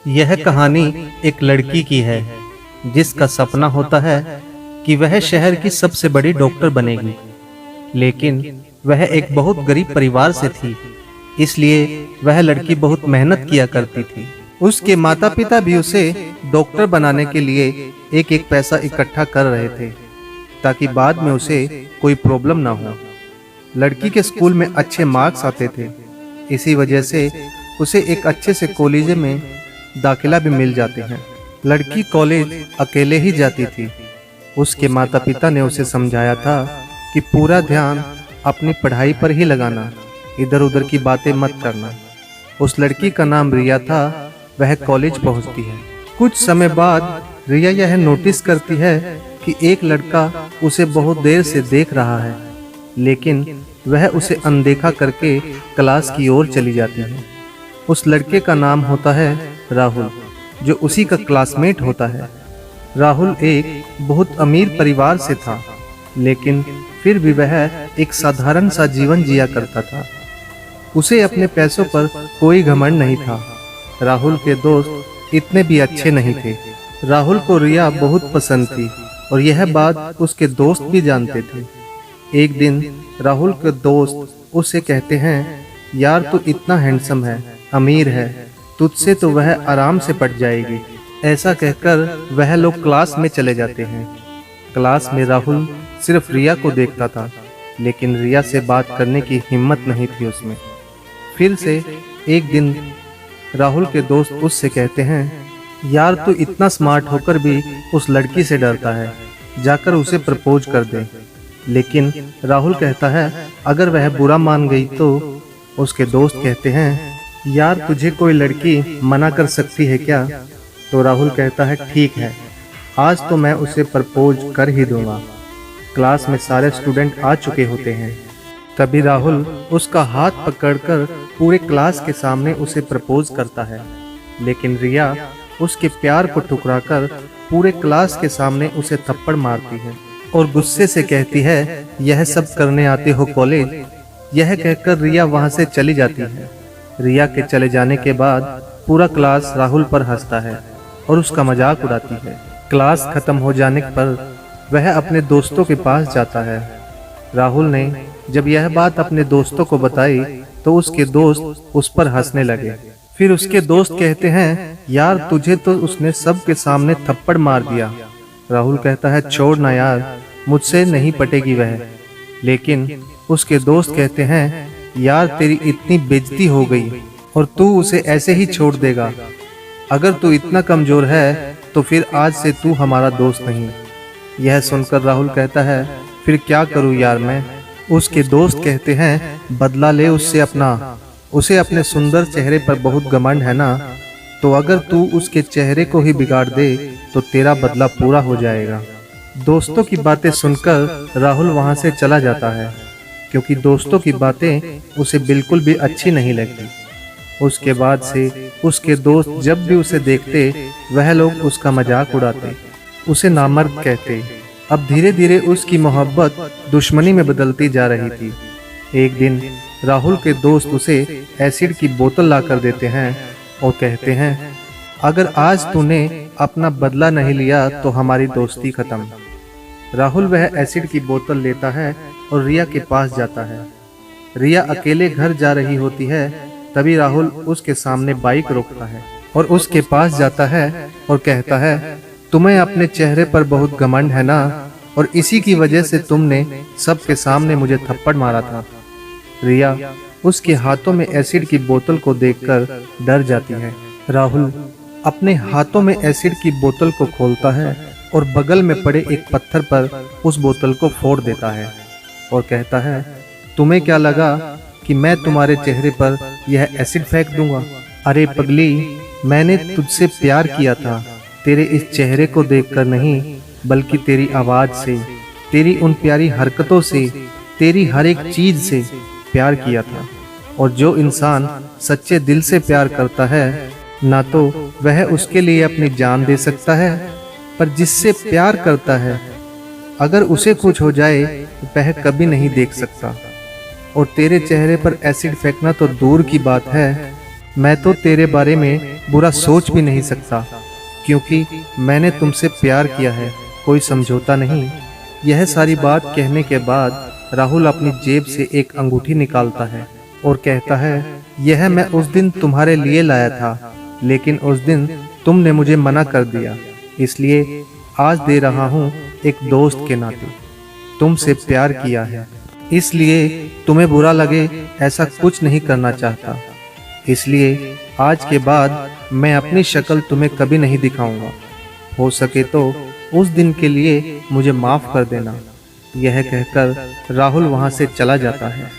यह कहानी एक लड़की की है जिसका सपना होता है कि वह शहर की सबसे बड़ी डॉक्टर बनेगी। लेकिन वह एक बहुत गरीब परिवार से थी, इसलिए वह लड़की बहुत मेहनत किया करती थी। उसके माता पिता भी उसे डॉक्टर बनाने के लिए एक एक पैसा इकट्ठा कर रहे थे ताकि बाद में उसे कोई प्रॉब्लम ना हो। लड़की के स्कूल में अच्छे मार्क्स आते थे, इसी वजह से उसे एक अच्छे से कॉलेज में दाखिला भी मिल जाते हैं। लड़की कॉलेज अकेले ही जाती थी। उसके माता पिता ने उसे समझाया था कि पूरा ध्यान अपनी पढ़ाई पर ही लगाना, इधर उधर की बातें मत करना। उस लड़की का नाम रिया था। वह कॉलेज पहुंचती है। कुछ समय बाद रिया यह नोटिस करती है कि एक लड़का उसे बहुत देर से देख रहा है, लेकिन वह उसे अनदेखा करके क्लास की ओर चली जाती है। उस लड़के का नाम होता है राहुल, जो उसी का क्लासमेट होता है। राहुल एक बहुत अमीर परिवार से था, लेकिन फिर भी वह एक साधारण सा जीवन जिया करता था। उसे अपने पैसों पर कोई घमंड नहीं था। राहुल के दोस्त इतने भी अच्छे नहीं थे। राहुल को रिया बहुत पसंद थी और यह बात उसके दोस्त भी जानते थे। एक दिन राहुल के दोस्त उससे कहते हैं, यार तू इतना हैंडसम है, अमीर है, तुझसे तो वह आराम से पट जाएगी। ऐसा कहकर वह लोग क्लास में चले जाते हैं। क्लास में राहुल सिर्फ रिया को देखता था, लेकिन रिया से बात करने की हिम्मत नहीं थी उसमें। फिर से एक दिन राहुल के दोस्त उससे कहते हैं, यार तू इतना स्मार्ट होकर भी उस लड़की से डरता है, जाकर उसे प्रपोज कर दे। लेकिन राहुल कहता है, अगर वह बुरा मान गई तो। उसके दोस्त कहते हैं, यार तुझे कोई लड़की मना कर सकती है क्या? तो राहुल कहता है, ठीक है, आज तो मैं उसे प्रपोज कर ही दूंगा। क्लास में सारे स्टूडेंट आ चुके होते हैं। तभी राहुल उसका हाथ पकड़कर पूरे क्लास के सामने उसे प्रपोज करता है, लेकिन रिया उसके प्यार को ठुकराकर पूरे क्लास के सामने उसे थप्पड़ मारती है और गुस्से से कहती है, यह सब करने आते हो कॉलेज? यह कहकर रिया वहां से चली जाती है। रिया के चले जाने के बाद पूरा क्लास राहुल पर हंसता है और उसका मजाक उड़ाती है। क्लास खत्म हो जाने पर वह अपने दोस्तों के पास जाता है। राहुल ने जब यह बात अपने दोस्तों को बताई तो उसके दोस्त उस पर हंसने लगे। फिर उसके दोस्त कहते हैं, यार तुझे तो उसने सबके सामने थप्पड़ मार दिया। राहुल कहता है, छोड़ ना यार, मुझसे नहीं पटेगी वह। लेकिन उसके दोस्त कहते हैं, यार तेरी इतनी बेइज्जती हो गई और तू उसे ऐसे ही छोड़ देगा? अगर तू इतना कमजोर है तो फिर आज से तू हमारा दोस्त नहीं। यह सुनकर राहुल कहता है, फिर क्या करूं यार मैं? उसके दोस्त कहते हैं, बदला ले उससे अपना। उसे अपने सुंदर चेहरे पर बहुत घमंड है ना, तो अगर तू उसके चेहरे को ही बिगाड़ दे तो तेरा बदला पूरा हो जाएगा। दोस्तों की बातें सुनकर राहुल वहां से चला जाता है, क्योंकि दोस्तों की बातें उसे बिल्कुल भी अच्छी नहीं लगती। उसके बाद से उसके दोस्त जब भी उसे देखते वह लोग उसका मजाक उड़ाते, उसे नामर्द कहते। अब धीरे धीरे उसकी मोहब्बत दुश्मनी में बदलती जा रही थी। एक दिन राहुल के दोस्त उसे एसिड की बोतल ला कर देते हैं और कहते हैं, अगर आज तूने अपना बदला नहीं लिया तो हमारी दोस्ती खत्म। राहुल वह एसिड की बोतल लेता है और रिया के पास जाता है। रिया अकेले घर जा रही होती है, तभी राहुल उसके सामने बाइक रोकता है और उसके पास जाता है और कहता है, तुम्हें अपने चेहरे पर बहुत घमंड है ना, और इसी की वजह से तुमने सबके सामने मुझे थप्पड़ मारा था। रिया उसके हाथों में एसिड की बोतल को देखकर डर जाती है। राहुल अपने हाथों में एसिड की बोतल को खोलता है और बगल में पड़े एक पत्थर पर उस बोतल को फोड़ देता है और कहता है, तुम्हें क्या लगा कि मैं तुम्हारे चेहरे पर यह एसिड फेंक दूंगा? अरे पगली, मैंने तुझसे प्यार किया था, तेरे इस चेहरे को देखकर नहीं, बल्कि तेरी आवाज से, तेरी उन प्यारी हरकतों से, तेरी हर एक चीज से प्यार किया था। और जो इंसान सच्चे दिल से प्यार करता है, ना तो वह उसके लिए अपनी जान दे सकता है, पर जिससे प्यार करता है, अगर उसे कुछ हो जाए तो वह कभी नहीं देख सकता। और तेरे चेहरे पर एसिड फेंकना तो दूर की बात है, मैं तो तेरे बारे में बुरा सोच भी नहीं सकता, क्योंकि मैंने तुमसे प्यार किया है, कोई समझौता नहीं। यह सारी बात कहने के बाद राहुल अपनी जेब से एक अंगूठी निकालता है और कहता है, यह मैं उस दिन तुम्हारे लिए लाया था, लेकिन उस दिन तुमने मुझे मना कर दिया, इसलिए आज दे रहा हूँ एक दोस्त के नाते। तुमसे प्यार किया है, इसलिए तुम्हें बुरा लगे ऐसा कुछ नहीं करना चाहता। इसलिए आज के बाद मैं अपनी शक्ल तुम्हें कभी नहीं दिखाऊंगा। हो सके तो उस दिन के लिए मुझे माफ कर देना। यह कहकर राहुल वहां से चला जाता है।